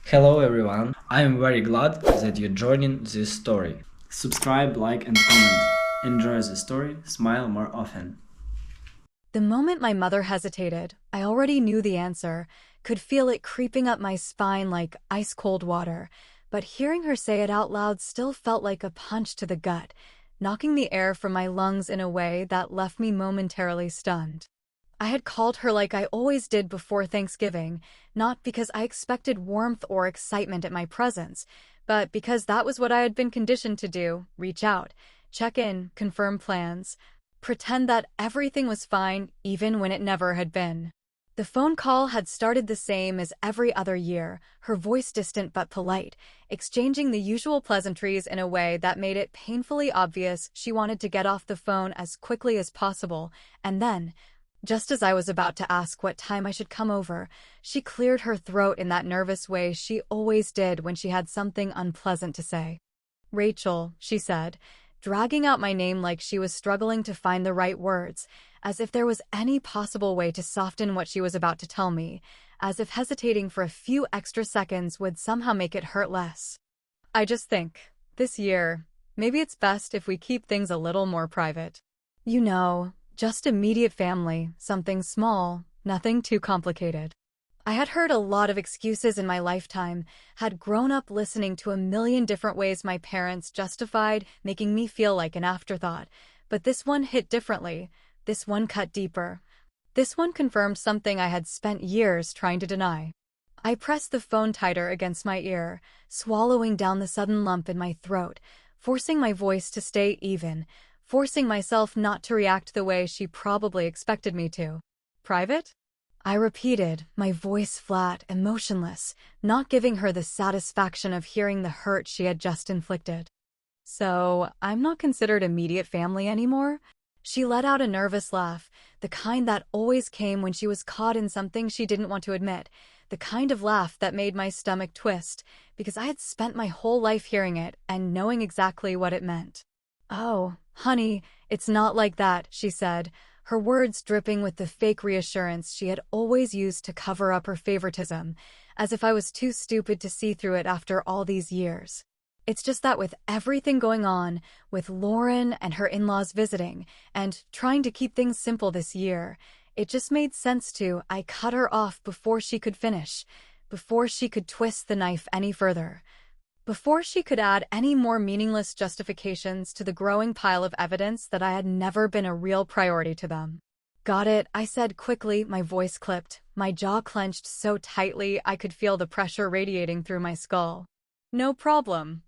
Hello everyone, I am very glad that you're joining this story. Subscribe, like and comment. Enjoy the story, smile more often. The moment my mother hesitated, I already knew the answer, could feel it creeping up my spine like ice-cold water, but hearing her say it out loud still felt like a punch to the gut, knocking the air from my lungs in a way that left me momentarily stunned. I had called her like I always did before Thanksgiving, not because I expected warmth or excitement at my presence, but because that was what I had been conditioned to do: reach out, check in, confirm plans, pretend that everything was fine even when it never had been. The phone call had started the same as every other year, her voice distant but polite, exchanging the usual pleasantries in a way that made it painfully obvious she wanted to get off the phone as quickly as possible, and then, just as I was about to ask what time I should come over, she cleared her throat in that nervous way she always did when she had something unpleasant to say. "Rachel," she said, dragging out my name like she was struggling to find the right words, as if there was any possible way to soften what she was about to tell me, as if hesitating for a few extra seconds would somehow make it hurt less. "I just think, this year, maybe it's best if we keep things a little more private. You know, just immediate family, something small, nothing too complicated." I had heard a lot of excuses in my lifetime, had grown up listening to a million different ways my parents justified making me feel like an afterthought, but this one hit differently, this one cut deeper. This one confirmed something I had spent years trying to deny. I pressed the phone tighter against my ear, swallowing down the sudden lump in my throat, forcing my voice to stay even, forcing myself not to react the way she probably expected me to. "Private?" I repeated, my voice flat, emotionless, not giving her the satisfaction of hearing the hurt she had just inflicted. "So, I'm not considered immediate family anymore?" She let out a nervous laugh, the kind that always came when she was caught in something she didn't want to admit, the kind of laugh that made my stomach twist, because I had spent my whole life hearing it and knowing exactly what it meant. "Oh, honey, it's not like that," she said, her words dripping with the fake reassurance she had always used to cover up her favoritism, as if I was too stupid to see through it after all these years. "It's just that with everything going on, with Lauren and her in-laws visiting, and trying to keep things simple this year, it just made sense to." I cut her off before she could finish, before she could twist the knife any further, before she could add any more meaningless justifications to the growing pile of evidence that I had never been a real priority to them. "Got it," I said quickly, my voice clipped, my jaw clenched so tightly I could feel the pressure radiating through my skull. "No problem.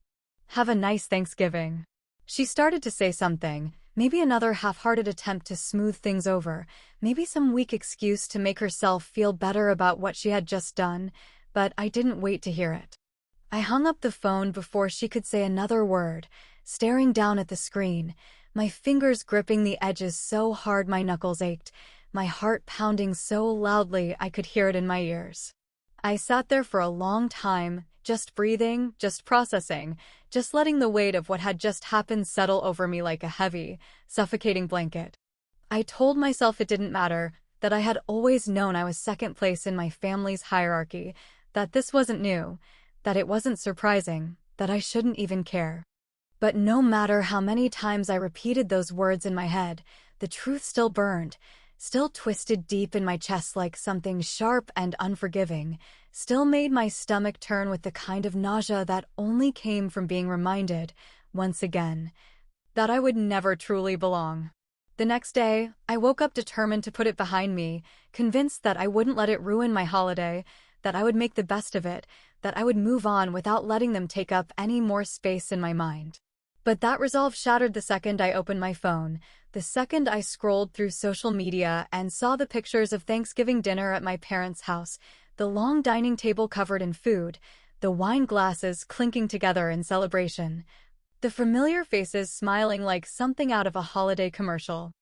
Have a nice Thanksgiving." She started to say something, maybe another half-hearted attempt to smooth things over, maybe some weak excuse to make herself feel better about what she had just done, but I didn't wait to hear it. I hung up the phone before she could say another word, staring down at the screen, my fingers gripping the edges so hard my knuckles ached, my heart pounding so loudly I could hear it in my ears. I sat there for a long time, just breathing, just processing, just letting the weight of what had just happened settle over me like a heavy, suffocating blanket. I told myself it didn't matter, that I had always known I was second place in my family's hierarchy, that this wasn't new, that it wasn't surprising, that I shouldn't even care. But no matter how many times I repeated those words in my head, the truth still burned, still twisted deep in my chest like something sharp and unforgiving, still made my stomach turn with the kind of nausea that only came from being reminded, once again, that I would never truly belong. The next day, I woke up determined to put it behind me, convinced that I wouldn't let it ruin my holiday, that I would make the best of it, that I would move on without letting them take up any more space in my mind. But that resolve shattered the second I opened my phone, the second I scrolled through social media and saw the pictures of Thanksgiving dinner at my parents' house, the long dining table covered in food, the wine glasses clinking together in celebration, the familiar faces smiling like something out of a holiday commercial.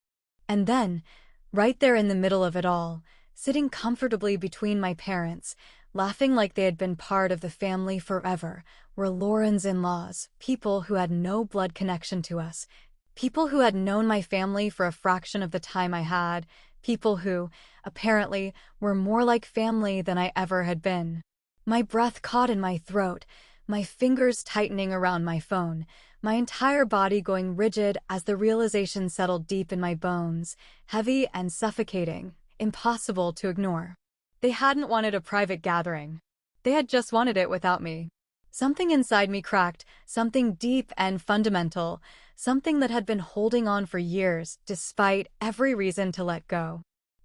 And then, right there in the middle of it all, sitting comfortably between my parents, laughing like they had been part of the family forever, were Lauren's in-laws, people who had no blood connection to us, people who had known my family for a fraction of the time I had, people who, apparently, were more like family than I ever had been. My breath caught in my throat, my fingers tightening around my phone, my entire body going rigid as the realization settled deep in my bones, heavy and suffocating, impossible to ignore. They hadn't wanted a private gathering. They had just wanted it without me. Something inside me cracked, something deep and fundamental, something that had been holding on for years, despite every reason to let go.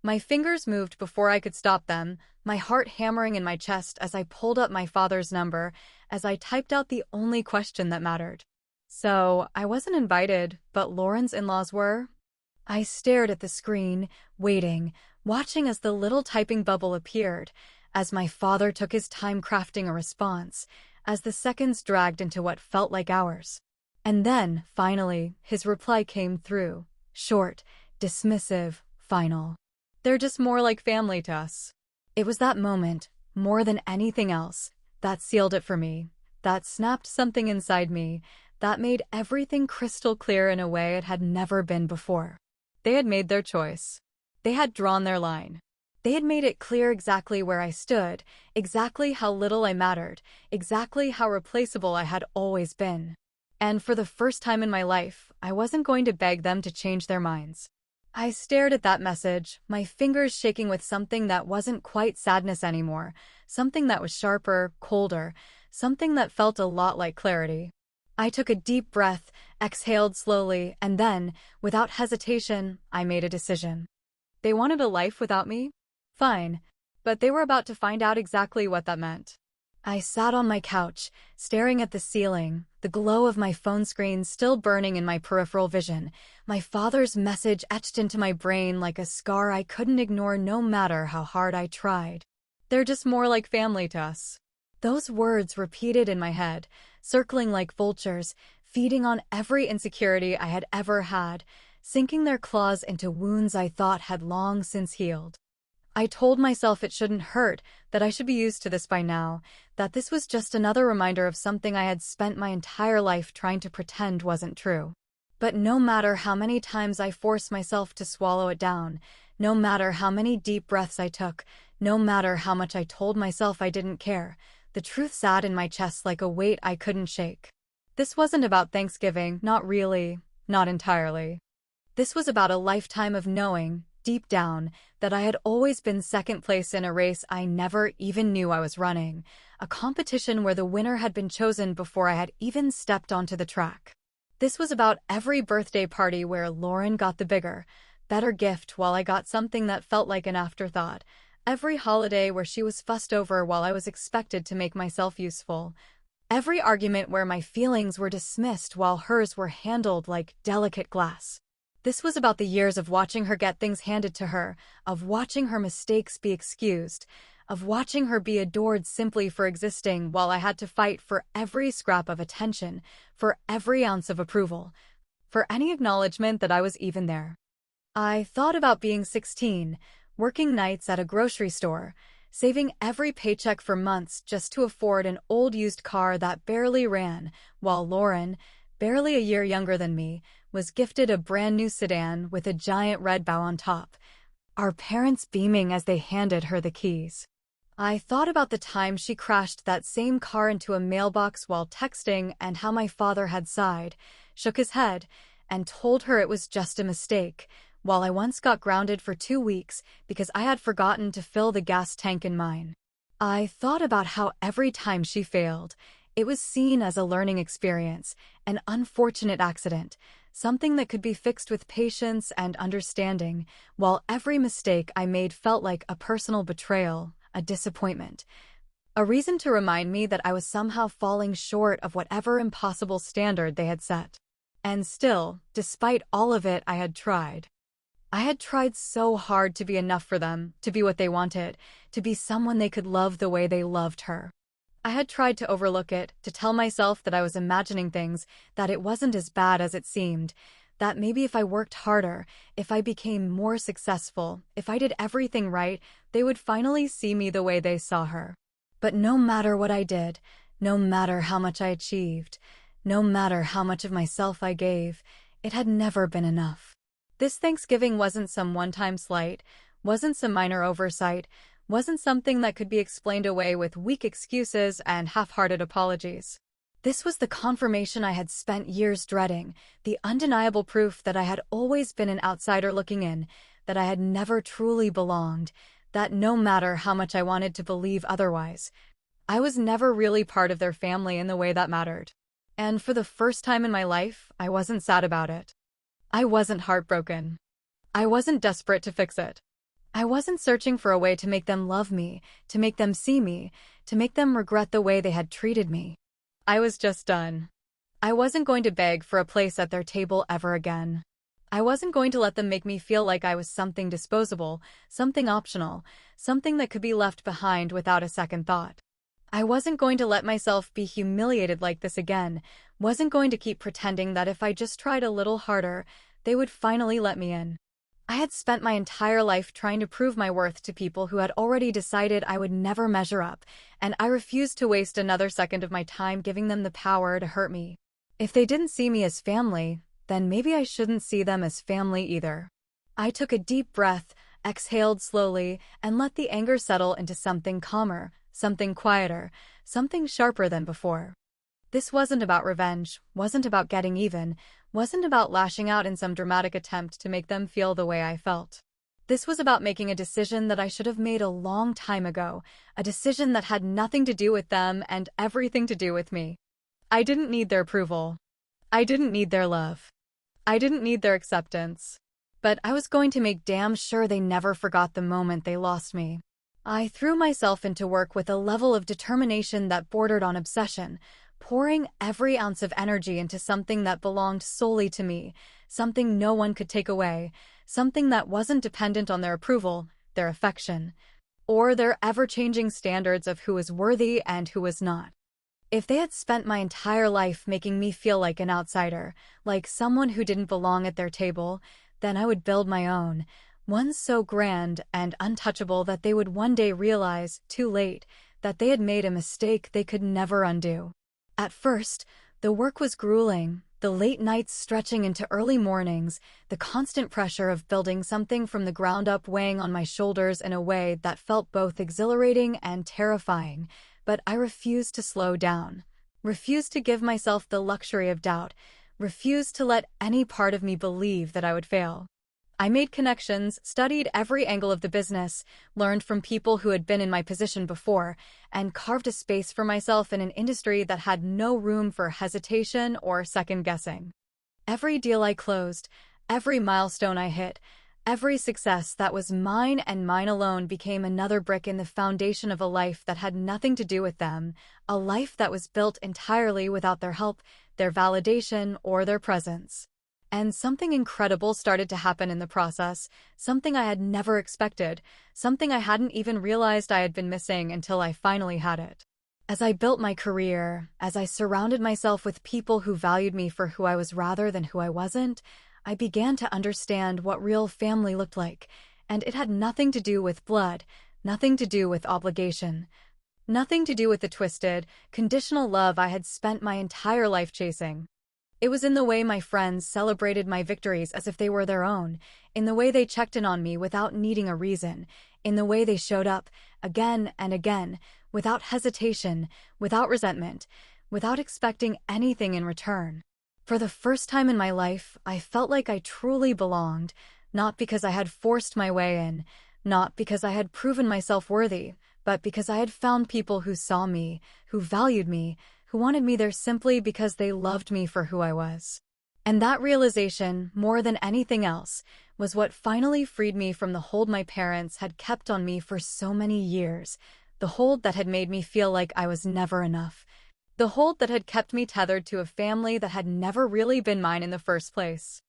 My fingers moved before I could stop them, my heart hammering in my chest as I pulled up my father's number, as I typed out the only question that mattered. So, I wasn't invited, but Lauren's in-laws were? I stared at the screen, waiting, watching as the little typing bubble appeared, as my father took his time crafting a response, as the seconds dragged into what felt like hours. And then, finally, his reply came through. Short, dismissive, final. They're just more like family to us. It was that moment, more than anything else, that sealed it for me, that snapped something inside me, that made everything crystal clear in a way it had never been before. They had made their choice. They had drawn their line. They had made it clear exactly where I stood, exactly how little I mattered, exactly how replaceable I had always been. And for the first time in my life, I wasn't going to beg them to change their minds. I stared at that message, my fingers shaking with something that wasn't quite sadness anymore, something that was sharper, colder, something that felt a lot like clarity. I took a deep breath, exhaled slowly, and then, without hesitation, I made a decision. They wanted a life without me? Fine. But they were about to find out exactly what that meant. I sat on my couch, staring at the ceiling, the glow of my phone screen still burning in my peripheral vision, my father's message etched into my brain like a scar I couldn't ignore no matter how hard I tried. They're just more like family to us. Those words repeated in my head, circling like vultures, feeding on every insecurity I had ever had, sinking their claws into wounds I thought had long since healed. I told myself it shouldn't hurt, that I should be used to this by now, that this was just another reminder of something I had spent my entire life trying to pretend wasn't true. But no matter how many times I forced myself to swallow it down, no matter how many deep breaths I took, no matter how much I told myself I didn't care, the truth sat in my chest like a weight I couldn't shake. This wasn't about Thanksgiving, not really, not entirely. This was about a lifetime of knowing, deep down, that I had always been second place in a race I never even knew I was running, a competition where the winner had been chosen before I had even stepped onto the track. This was about every birthday party where Lauren got the bigger, better gift while I got something that felt like an afterthought, every holiday where she was fussed over while I was expected to make myself useful, every argument where my feelings were dismissed while hers were handled like delicate glass. This was about the years of watching her get things handed to her, of watching her mistakes be excused, of watching her be adored simply for existing while I had to fight for every scrap of attention, for every ounce of approval, for any acknowledgement that I was even there. I thought about being 16, working nights at a grocery store, saving every paycheck for months just to afford an old used car that barely ran, while Lauren, barely a year younger than me, was gifted a brand new sedan with a giant red bow on top, our parents beaming as they handed her the keys. I thought about the time she crashed that same car into a mailbox while texting and how my father had sighed, shook his head, and told her it was just a mistake, while I once got grounded for 2 weeks because I had forgotten to fill the gas tank in mine. I thought about how every time she failed, it was seen as a learning experience, an unfortunate accident, something that could be fixed with patience and understanding, while every mistake I made felt like a personal betrayal, a disappointment, a reason to remind me that I was somehow falling short of whatever impossible standard they had set. And still, despite all of it, I had tried. I had tried so hard to be enough for them, to be what they wanted, to be someone they could love the way they loved her. I had tried to overlook it, to tell myself that I was imagining things, that it wasn't as bad as it seemed, that maybe if I worked harder, if I became more successful, if I did everything right, they would finally see me the way they saw her. But no matter what I did, no matter how much I achieved, no matter how much of myself I gave, it had never been enough. This Thanksgiving wasn't some one-time slight, wasn't some minor oversight, wasn't something that could be explained away with weak excuses and half-hearted apologies. This was the confirmation I had spent years dreading, the undeniable proof that I had always been an outsider looking in, that I had never truly belonged, that no matter how much I wanted to believe otherwise, I was never really part of their family in the way that mattered. And for the first time in my life, I wasn't sad about it. I wasn't heartbroken. I wasn't desperate to fix it. I wasn't searching for a way to make them love me, to make them see me, to make them regret the way they had treated me. I was just done. I wasn't going to beg for a place at their table ever again. I wasn't going to let them make me feel like I was something disposable, something optional, something that could be left behind without a second thought. I wasn't going to let myself be humiliated like this again, wasn't going to keep pretending that if I just tried a little harder, they would finally let me in. I had spent my entire life trying to prove my worth to people who had already decided I would never measure up, and I refused to waste another second of my time giving them the power to hurt me. If they didn't see me as family, then maybe I shouldn't see them as family either. I took a deep breath, exhaled slowly, and let the anger settle into something calmer, something quieter, something sharper than before. This wasn't about revenge, wasn't about getting even, wasn't about lashing out in some dramatic attempt to make them feel the way I felt. This was about making a decision that I should have made a long time ago, a decision that had nothing to do with them and everything to do with me. I didn't need their approval. I didn't need their love. I didn't need their acceptance. But I was going to make damn sure they never forgot the moment they lost me. I threw myself into work with a level of determination that bordered on obsession, pouring every ounce of energy into something that belonged solely to me, something no one could take away, something that wasn't dependent on their approval, their affection, or their ever-changing standards of who was worthy and who was not. If they had spent my entire life making me feel like an outsider, like someone who didn't belong at their table, then I would build my own, one so grand and untouchable that they would one day realize, too late, that they had made a mistake they could never undo. At first, the work was grueling, the late nights stretching into early mornings, the constant pressure of building something from the ground up weighing on my shoulders in a way that felt both exhilarating and terrifying, but I refused to slow down, refused to give myself the luxury of doubt, refused to let any part of me believe that I would fail. I made connections, studied every angle of the business, learned from people who had been in my position before, and carved a space for myself in an industry that had no room for hesitation or second-guessing. Every deal I closed, every milestone I hit, every success that was mine and mine alone became another brick in the foundation of a life that had nothing to do with them, a life that was built entirely without their help, their validation, or their presence. And something incredible started to happen in the process, something I had never expected, something I hadn't even realized I had been missing until I finally had it. As I built my career, as I surrounded myself with people who valued me for who I was rather than who I wasn't, I began to understand what real family looked like, and it had nothing to do with blood, nothing to do with obligation, nothing to do with the twisted, conditional love I had spent my entire life chasing. It was in the way my friends celebrated my victories as if they were their own, in the way they checked in on me without needing a reason, in the way they showed up, again and again, without hesitation, without resentment, without expecting anything in return. For the first time in my life, I felt like I truly belonged, not because I had forced my way in, not because I had proven myself worthy, but because I had found people who saw me, who valued me, who wanted me there simply because they loved me for who I was. And that realization, more than anything else, was what finally freed me from the hold my parents had kept on me for so many years, the hold that had made me feel like I was never enough, the hold that had kept me tethered to a family that had never really been mine in the first place.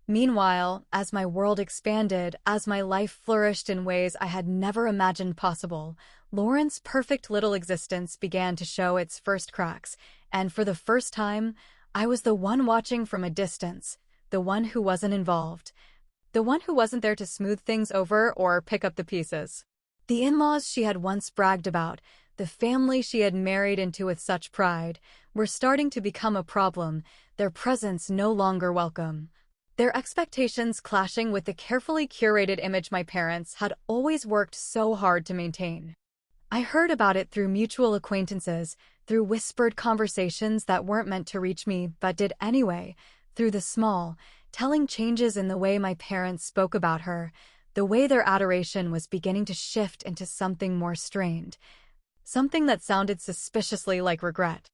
Meanwhile, as my world expanded, as my life flourished in ways I had never imagined possible, Lauren's perfect little existence began to show its first cracks, and for the first time, I was the one watching from a distance, the one who wasn't involved, the one who wasn't there to smooth things over or pick up the pieces. The in-laws she had once bragged about, the family she had married into with such pride, were starting to become a problem, their presence no longer welcome. their expectations clashing with the carefully curated image my parents had always worked so hard to maintain. I heard about it through mutual acquaintances, through whispered conversations that weren't meant to reach me but did anyway, through the small, telling changes in the way my parents spoke about her, the way their adoration was beginning to shift into something more strained, something that sounded suspiciously like regret.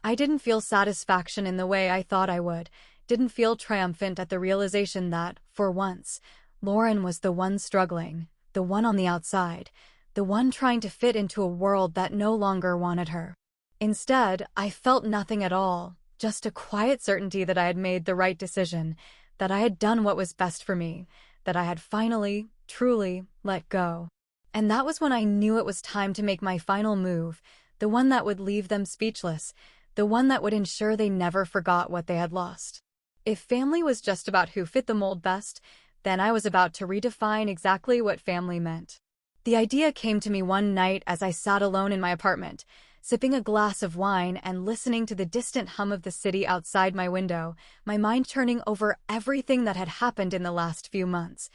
I didn't feel satisfaction in the way I thought I would, didn't feel triumphant at the realization that, for once, Lauren was the one struggling, the one on the outside, the one trying to fit into a world that no longer wanted her. Instead, I felt nothing at all, just a quiet certainty that I had made the right decision, that I had done what was best for me, that I had finally, truly, let go. And that was when I knew it was time to make my final move, the one that would leave them speechless, the one that would ensure they never forgot what they had lost. If family was just about who fit the mold best, then I was about to redefine exactly what family meant. The idea came to me one night as I sat alone in my apartment, sipping a glass of wine and listening to the distant hum of the city outside my window, my mind turning over everything that had happened in the last few months.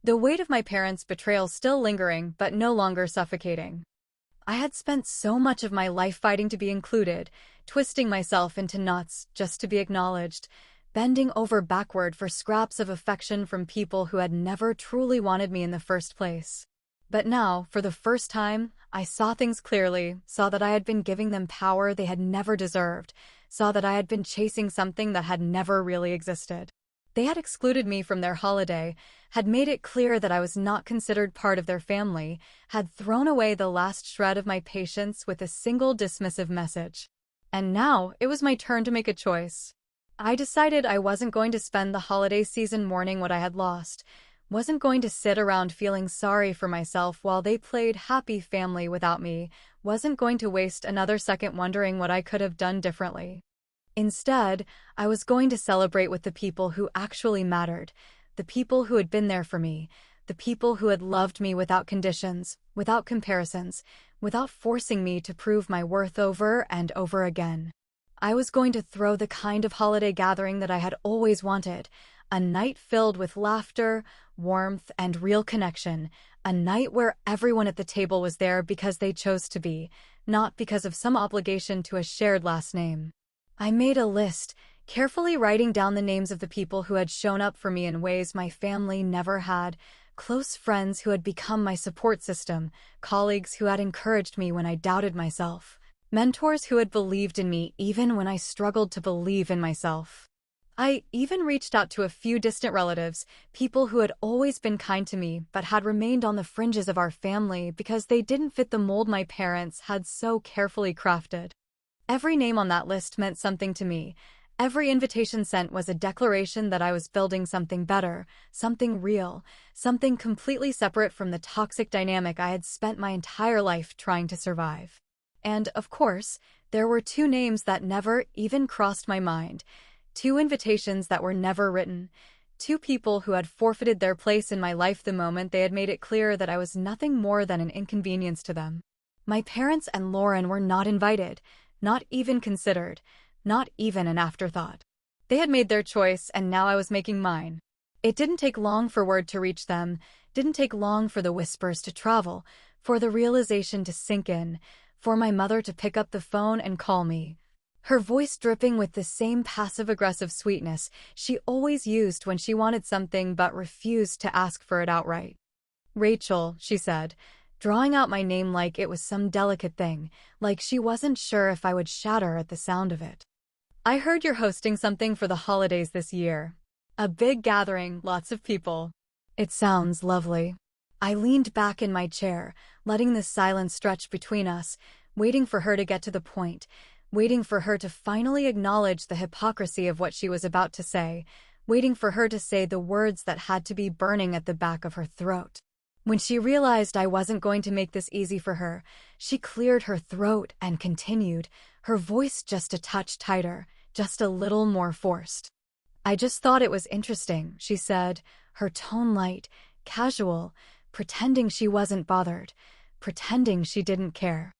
The weight of my parents' betrayal still lingering, but no longer suffocating. I had spent so much of my life fighting to be included, twisting myself into knots just to be acknowledged, bending over backward for scraps of affection from people who had never truly wanted me in the first place. But now, for the first time, I saw things clearly, saw that I had been giving them power they had never deserved, saw that I had been chasing something that had never really existed. They had excluded me from their holiday, had made it clear that I was not considered part of their family, had thrown away the last shred of my patience with a single dismissive message. And now, it was my turn to make a choice. I decided I wasn't going to spend the holiday season mourning what I had lost, wasn't going to sit around feeling sorry for myself while they played happy family without me, wasn't going to waste another second wondering what I could have done differently. Instead, I was going to celebrate with the people who actually mattered, the people who had been there for me, the people who had loved me without conditions, without comparisons, without forcing me to prove my worth over and over again. I was going to throw the kind of holiday gathering that I had always wanted, a night filled with laughter, warmth, and real connection, a night where everyone at the table was there because they chose to be, not because of some obligation to a shared last name. I made a list, carefully writing down the names of the people who had shown up for me in ways my family never had, close friends who had become my support system, colleagues who had encouraged me when I doubted myself, mentors who had believed in me even when I struggled to believe in myself. I even reached out to a few distant relatives, people who had always been kind to me but had remained on the fringes of our family because they didn't fit the mold my parents had so carefully crafted. Every name on that list meant something to me. Every invitation sent was a declaration that I was building something better, something real, something completely separate from the toxic dynamic I had spent my entire life trying to survive. And, of course, there were two names that never even crossed my mind. Two invitations that were never written. Two people who had forfeited their place in my life the moment they had made it clear that I was nothing more than an inconvenience to them. My parents and Lauren were not invited, not even considered, not even an afterthought. They had made their choice, and now I was making mine. It didn't take long for word to reach them, didn't take long for the whispers to travel, for the realization to sink in, for my mother to pick up the phone and call me. Her voice dripping with the same passive-aggressive sweetness she always used when she wanted something but refused to ask for it outright. "Rachel," she said, drawing out my name like it was some delicate thing, like she wasn't sure if I would shatter at the sound of it. "I heard you're hosting something for the holidays this year. A big gathering, lots of people. It sounds lovely." I leaned back in my chair, letting the silence stretch between us, waiting for her to get to the point, waiting for her to finally acknowledge the hypocrisy of what she was about to say, waiting for her to say the words that had to be burning at the back of her throat. When she realized I wasn't going to make this easy for her, she cleared her throat and continued, her voice just a touch tighter, just a little more forced. "I just thought it was interesting," she said, her tone light, casual, pretending she wasn't bothered, pretending she didn't care.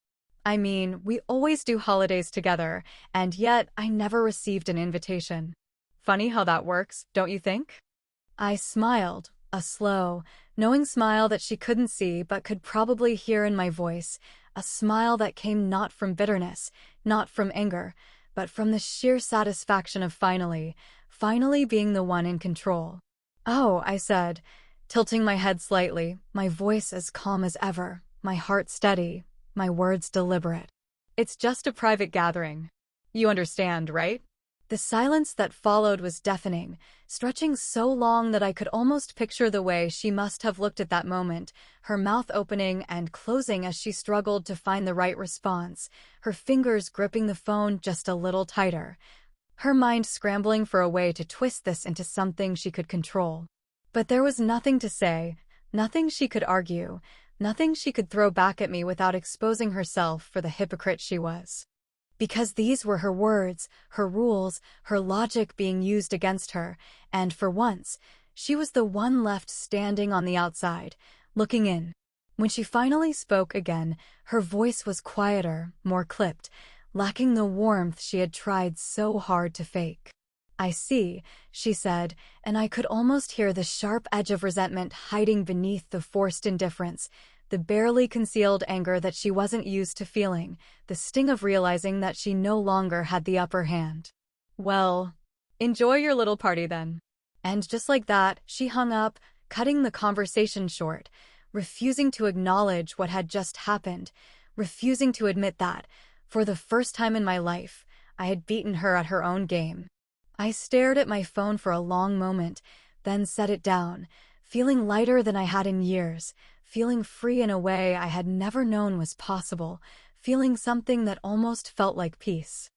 "I mean, we always do holidays together, and yet I never received an invitation." funny how that works, don't you think? I smiled, a slow, knowing smile that she couldn't see but could probably hear in my voice, a smile that came not from bitterness, not from anger, but from the sheer satisfaction of finally being the one in control. Oh, I said, tilting my head slightly, my voice as calm as ever, my heart steady, my words deliberate. It's just a private gathering. You understand, right? The silence that followed was deafening, stretching so long that I could almost picture the way she must have looked at that moment, her mouth opening and closing as she struggled to find the right response, her fingers gripping the phone just a little tighter, her mind scrambling for a way to twist this into something she could control. But there was nothing to say, nothing she could argue, nothing she could throw back at me without exposing herself for the hypocrite she was. Because these were her words, her rules, her logic being used against her, and for once, she was the one left standing on the outside, looking in. When she finally spoke again, her voice was quieter, more clipped, lacking the warmth she had tried so hard to fake. I see, she said, and I could almost hear the sharp edge of resentment hiding beneath the forced indifference, the barely concealed anger that she wasn't used to feeling, the sting of realizing that she no longer had the upper hand. Well, enjoy your little party then. And just like that, she hung up, cutting the conversation short, refusing to acknowledge what had just happened, refusing to admit that, for the first time in my life, I had beaten her at her own game. I stared at my phone for a long moment, then set it down, feeling lighter than I had in years, feeling free in a way I had never known was possible, feeling something that almost felt like peace.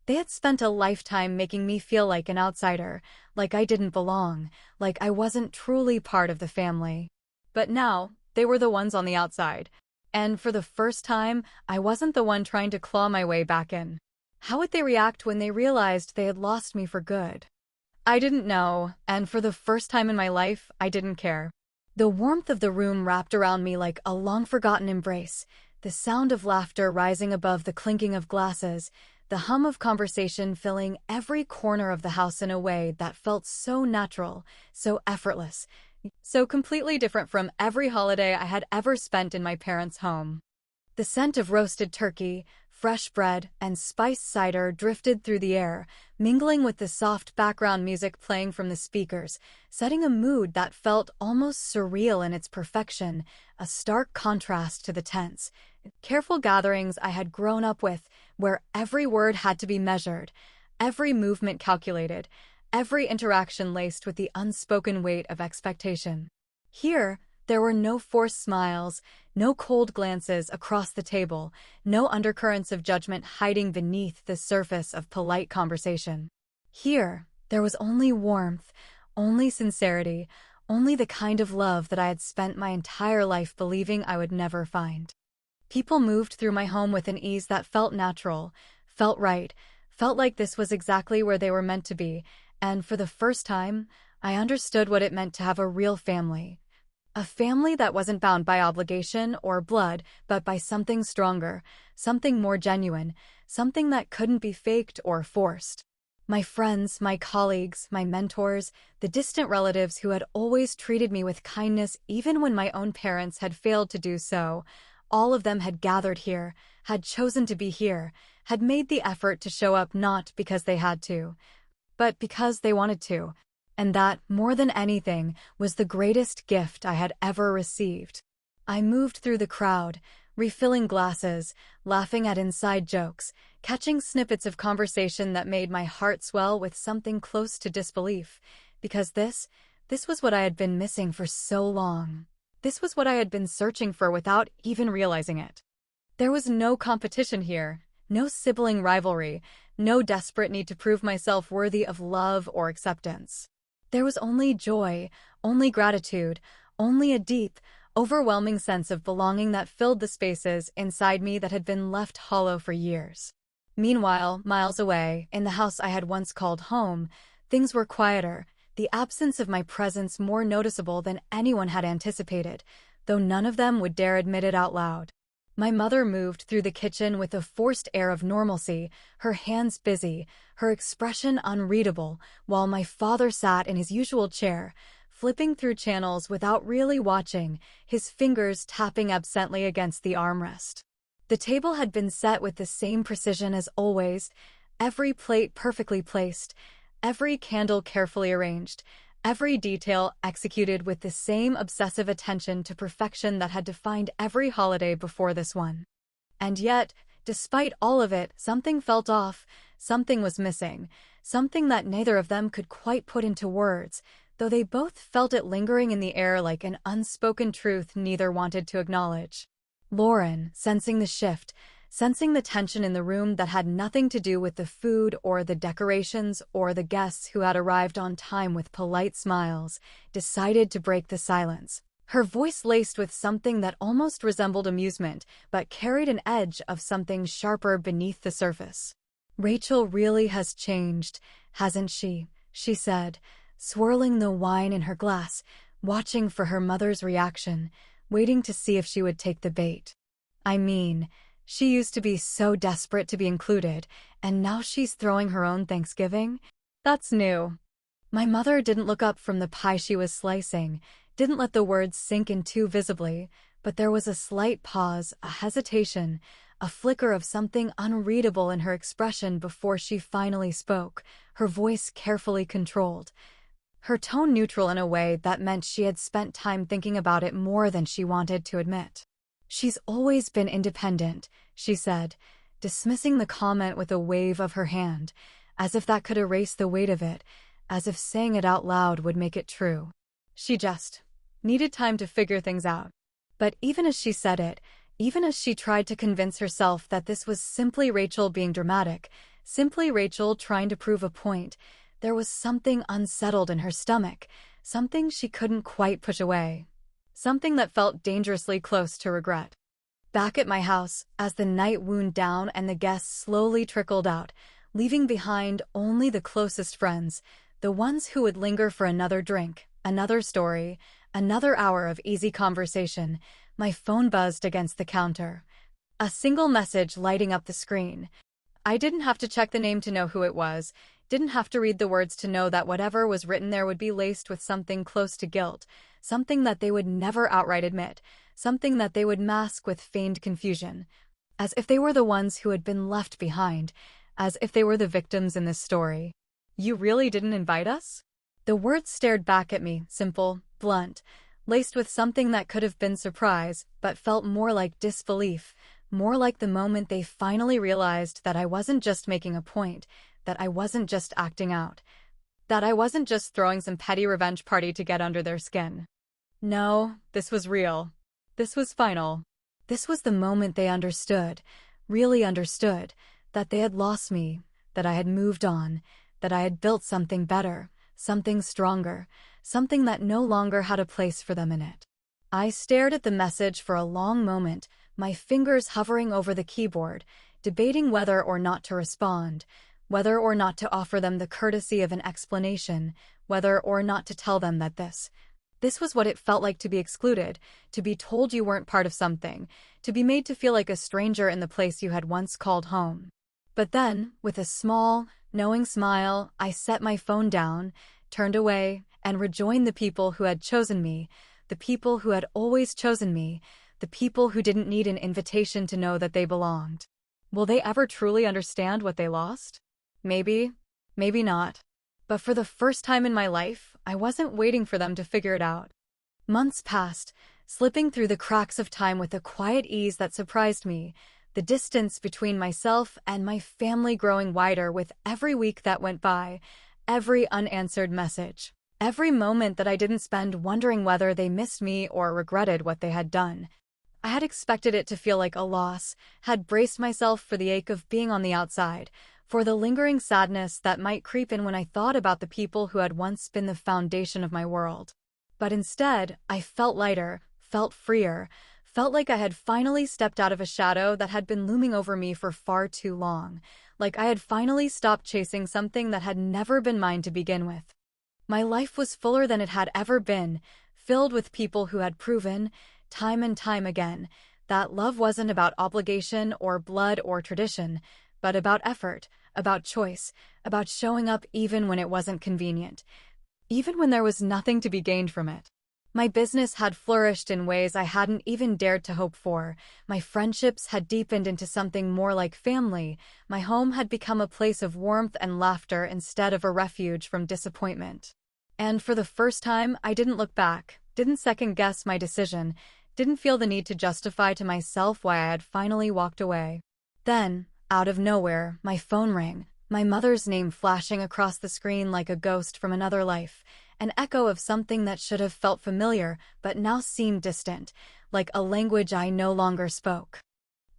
They had spent a lifetime making me feel like an outsider, like I didn't belong, like I wasn't truly part of the family. But now, they were the ones on the outside. And for the first time, I wasn't the one trying to claw my way back in. How would they react when they realized they had lost me for good? I didn't know, and for the first time in my life, I didn't care. The warmth of the room wrapped around me like a long-forgotten embrace, the sound of laughter rising above the clinking of glasses, the hum of conversation filling every corner of the house in a way that felt so natural, so effortless, so completely different from every holiday I had ever spent in my parents' home. The scent of roasted turkey, fresh bread, and spiced cider drifted through the air, mingling with the soft background music playing from the speakers, setting a mood that felt almost surreal in its perfection, a stark contrast to the tense, careful gatherings I had grown up with, where every word had to be measured, every movement calculated, every interaction laced with the unspoken weight of expectation. Here, there were no forced smiles, no cold glances across the table, no undercurrents of judgment hiding beneath the surface of polite conversation. Here, there was only warmth, only sincerity, only the kind of love that I had spent my entire life believing I would never find. People moved through my home with an ease that felt natural, felt right, felt like this was exactly where they were meant to be, and for the first time, I understood what it meant to have a real family. A family that wasn't bound by obligation or blood, but by something stronger, something more genuine, something that couldn't be faked or forced. My friends, my colleagues, my mentors, the distant relatives who had always treated me with kindness even when my own parents had failed to do so, all of them had gathered here, had chosen to be here, had made the effort to show up not because they had to, but because they wanted to. And that, more than anything, was the greatest gift I had ever received. I moved through the crowd, refilling glasses, laughing at inside jokes, catching snippets of conversation that made my heart swell with something close to disbelief, because this was what I had been missing for so long. This was what I had been searching for without even realizing it. There was no competition here, no sibling rivalry, no desperate need to prove myself worthy of love or acceptance. There was only joy, only gratitude, only a deep, overwhelming sense of belonging that filled the spaces inside me that had been left hollow for years. Meanwhile, miles away, in the house I had once called home, things were quieter, the absence of my presence more noticeable than anyone had anticipated, though none of them would dare admit it out loud. My mother moved through the kitchen with a forced air of normalcy, her hands busy, her expression unreadable, while my father sat in his usual chair, flipping through channels without really watching, his fingers tapping absently against the armrest. The table had been set with the same precision as always, every plate perfectly placed, every candle carefully arranged, every detail executed with the same obsessive attention to perfection that had defined every holiday before this one. And yet, despite all of it, something felt off, something was missing, something that neither of them could quite put into words, though they both felt it lingering in the air like an unspoken truth neither wanted to acknowledge. Lauren, sensing the shift, sensing the tension in the room that had nothing to do with the food or the decorations or the guests who had arrived on time with polite smiles, decided to break the silence. Her voice laced with something that almost resembled amusement, but carried an edge of something sharper beneath the surface. "Rachel really has changed, hasn't she?" she said, swirling the wine in her glass, watching for her mother's reaction, waiting to see if she would take the bait. "I mean, she used to be so desperate to be included, and now she's throwing her own Thanksgiving? That's new." My mother didn't look up from the pie she was slicing, didn't let the words sink in too visibly, but there was a slight pause, a hesitation, a flicker of something unreadable in her expression before she finally spoke, her voice carefully controlled. Her tone neutral in a way that meant she had spent time thinking about it more than she wanted to admit. "She's always been independent," she said, dismissing the comment with a wave of her hand, as if that could erase the weight of it, as if saying it out loud would make it true. She just needed time to figure things out. But even as she said it, even as she tried to convince herself that this was simply Rachel being dramatic, simply Rachel trying to prove a point, there was something unsettled in her stomach, something she couldn't quite push away. Something that felt dangerously close to regret. Back at my house, as the night wound down and the guests slowly trickled out, leaving behind only the closest friends, the ones who would linger for another drink, another story, another hour of easy conversation, my phone buzzed against the counter. A single message lighting up the screen. I didn't have to check the name to know who it was, didn't have to read the words to know that whatever was written there would be laced with something close to guilt, something that they would never outright admit, something that they would mask with feigned confusion, as if they were the ones who had been left behind, as if they were the victims in this story. "You really didn't invite us?" The words stared back at me, simple, blunt, laced with something that could have been surprise, but felt more like disbelief, more like the moment they finally realized that I wasn't just making a point, that I wasn't just acting out, that I wasn't just throwing some petty revenge party to get under their skin. No, this was real. This was final. This was the moment they understood, really understood, that they had lost me, that I had moved on, that I had built something better, something stronger, something that no longer had a place for them in it. I stared at the message for a long moment, my fingers hovering over the keyboard, debating whether or not to respond, whether or not to offer them the courtesy of an explanation, whether or not to tell them that this was what it felt like to be excluded, to be told you weren't part of something, to be made to feel like a stranger in the place you had once called home. But then, with a small, knowing smile, I set my phone down, turned away, and rejoined the people who had chosen me, the people who had always chosen me, the people who didn't need an invitation to know that they belonged. Will they ever truly understand what they lost? Maybe, maybe not. But for the first time in my life, I wasn't waiting for them to figure it out. Months passed, slipping through the cracks of time with a quiet ease that surprised me, the distance between myself and my family growing wider with every week that went by, every unanswered message, every moment that I didn't spend wondering whether they missed me or regretted what they had done. I had expected it to feel like a loss, had braced myself for the ache of being on the outside, for the lingering sadness that might creep in when I thought about the people who had once been the foundation of my world. But instead, I felt lighter, felt freer, felt like I had finally stepped out of a shadow that had been looming over me for far too long, like I had finally stopped chasing something that had never been mine to begin with. My life was fuller than it had ever been, filled with people who had proven, time and time again, that love wasn't about obligation or blood or tradition, but about effort, about choice, about showing up even when it wasn't convenient, even when there was nothing to be gained from it. My business had flourished in ways I hadn't even dared to hope for. My friendships had deepened into something more like family. My home had become a place of warmth and laughter instead of a refuge from disappointment. And for the first time, I didn't look back, didn't second-guess my decision, didn't feel the need to justify to myself why I had finally walked away. Then, out of nowhere, my phone rang, my mother's name flashing across the screen like a ghost from another life. An echo of something that should have felt familiar but now seemed distant, like a language I no longer spoke.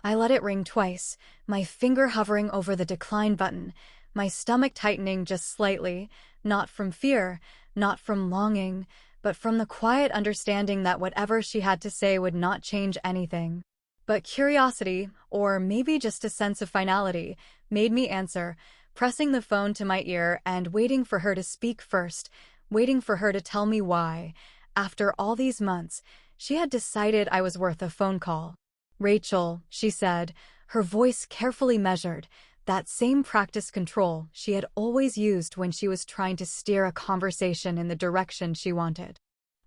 I let it ring twice, my finger hovering over the decline button, my stomach tightening just slightly, not from fear, not from longing, but from the quiet understanding that whatever she had to say would not change anything. But curiosity, or maybe just a sense of finality, made me answer, pressing the phone to my ear and waiting for her to speak first, waiting for her to tell me why. After all these months, she had decided I was worth a phone call. "Rachel," she said, her voice carefully measured, that same practice control she had always used when she was trying to steer a conversation in the direction she wanted.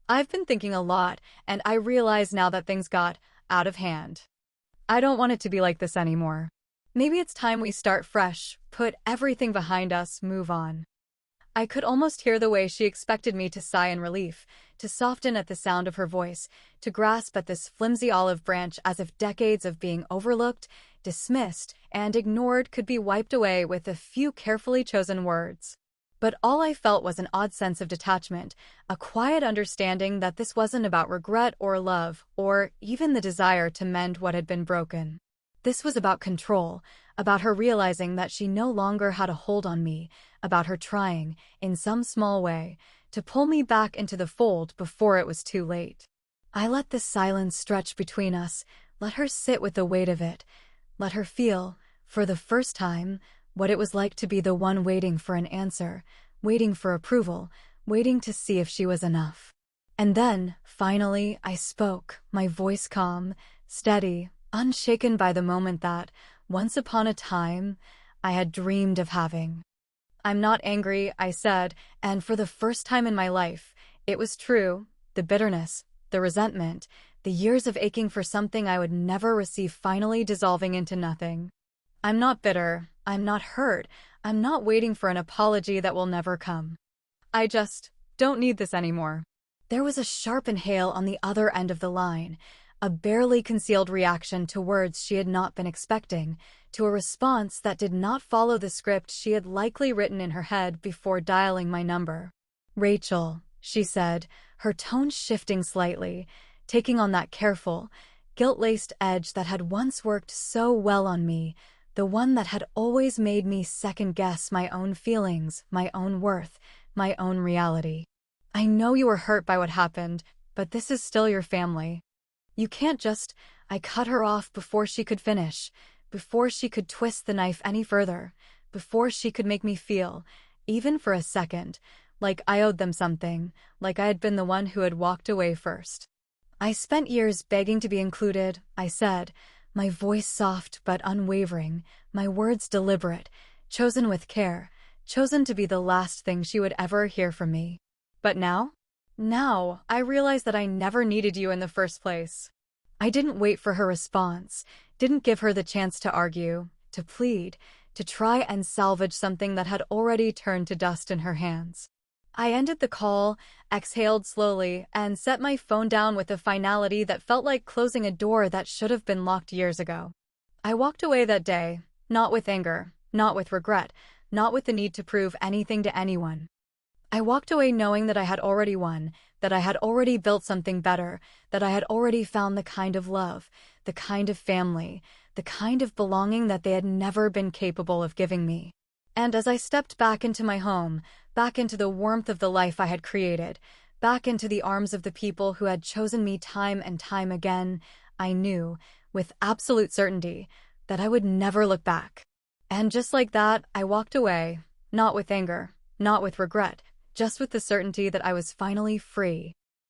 "I've been thinking a lot, and I realize now that things got out of hand. I don't want it to be like this anymore. Maybe it's time we start fresh, put everything behind us, move on." I could almost hear the way she expected me to sigh in relief, to soften at the sound of her voice, to grasp at this flimsy olive branch as if decades of being overlooked, dismissed, and ignored could be wiped away with a few carefully chosen words. But all I felt was an odd sense of detachment, a quiet understanding that this wasn't about regret or love, or even the desire to mend what had been broken. This was about control, about her realizing that she no longer had a hold on me, about her trying, in some small way, to pull me back into the fold before it was too late. I let the silence stretch between us, let her sit with the weight of it, let her feel, for the first time, what it was like to be the one waiting for an answer, waiting for approval, waiting to see if she was enough. And then, finally, I spoke, my voice calm, steady, unshaken by the moment that, once upon a time, I had dreamed of having. "I'm not angry," I said, and for the first time in my life, it was true, the bitterness, the resentment, the years of aching for something I would never receive finally dissolving into nothing. "I'm not bitter, I'm not hurt, I'm not waiting for an apology that will never come. I just don't need this anymore." There was a sharp inhale on the other end of the line, a barely concealed reaction to words she had not been expecting, to a response that did not follow the script she had likely written in her head before dialing my number. "Rachel," she said, her tone shifting slightly, taking on that careful, guilt-laced edge that had once worked so well on me, the one that had always made me second-guess my own feelings, my own worth, my own reality. "I know you were hurt by what happened, but this is still your family. You can't just—" I cut her off before she could finish, before she could twist the knife any further, before she could make me feel, even for a second, like I owed them something, like I had been the one who had walked away first. "I spent years begging to be included," I said, my voice soft but unwavering, my words deliberate, chosen with care, chosen to be the last thing she would ever hear from me. But now? Now, I realize that I never needed you in the first place. I didn't wait for her response, didn't give her the chance to argue, to plead, to try and salvage something that had already turned to dust in her hands. I ended the call, exhaled slowly, and set my phone down with a finality that felt like closing a door that should have been locked years ago. I walked away that day, not with anger, not with regret, not with the need to prove anything to anyone. I walked away knowing that I had already won, that I had already built something better, that I had already found the kind of love, the kind of family, the kind of belonging that they had never been capable of giving me. And as I stepped back into my home, back into the warmth of the life I had created, back into the arms of the people who had chosen me time and time again, I knew, with absolute certainty, that I would never look back. And just like that, I walked away, not with anger, not with regret, just with the certainty that I was finally free.